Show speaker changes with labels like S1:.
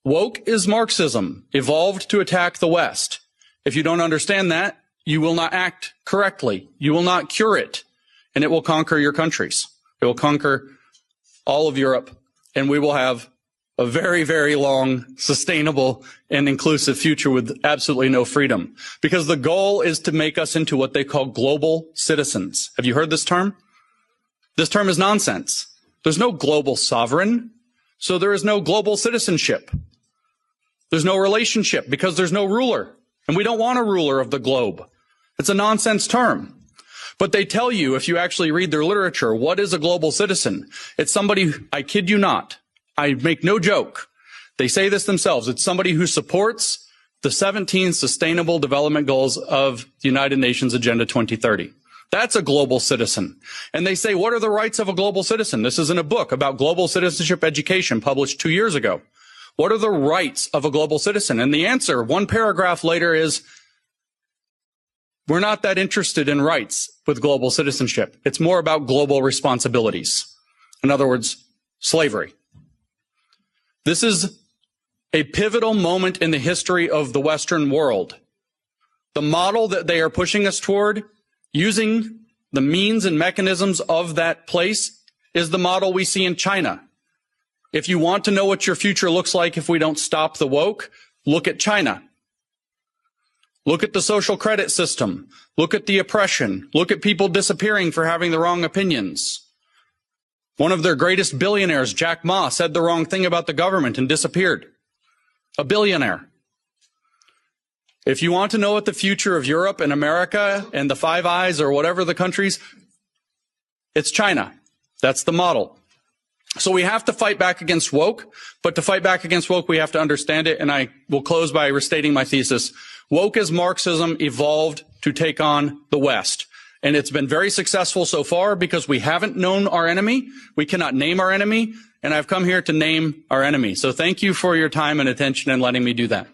S1: Woke is Marxism, evolved to attack the West. If you don't understand that, you will not act correctly. You will not cure it, and it will conquer your countries. It will conquer all of Europe, and we will have a very, very long, sustainable, and inclusive future with absolutely no freedom. Because the goal is to make us into what they call global citizens. Have you heard this term? This term is nonsense. There's no global sovereign, so there is no global citizenship. There's no relationship because there's no ruler. And we don't want a ruler of the globe. It's a nonsense term. But they tell you, if you actually read their literature, what is a global citizen? It's somebody, I kid you not, I make no joke. They say this themselves. It's somebody who supports the 17 Sustainable Development Goals of the United Nations Agenda 2030. That's a global citizen. And they say, what are the rights of a global citizen? This is in a book about global citizenship education published 2 years ago. What are the rights of a global citizen? And the answer, one paragraph later, is we're not that interested in rights with global citizenship. It's more about global responsibilities. In other words, slavery. This is a pivotal moment in the history of the Western world. The model that they are pushing us toward, using the means and mechanisms of that place, is the model we see in China. If you want to know what your future looks like if we don't stop the woke, look at China. Look at the social credit system. Look at the oppression. Look at people disappearing for having the wrong opinions. One of their greatest billionaires, Jack Ma, said the wrong thing about the government and disappeared. A billionaire. If you want to know what the future of Europe and America and the Five Eyes or whatever the countries, it's China. That's the model. So we have to fight back against woke, but to fight back against woke, we have to understand it. And I will close by restating my thesis. Woke as Marxism evolved to take on the West. And it's been very successful so far because we haven't known our enemy. We cannot name our enemy. And I've come here to name our enemy. So thank you for your time and attention and letting me do that.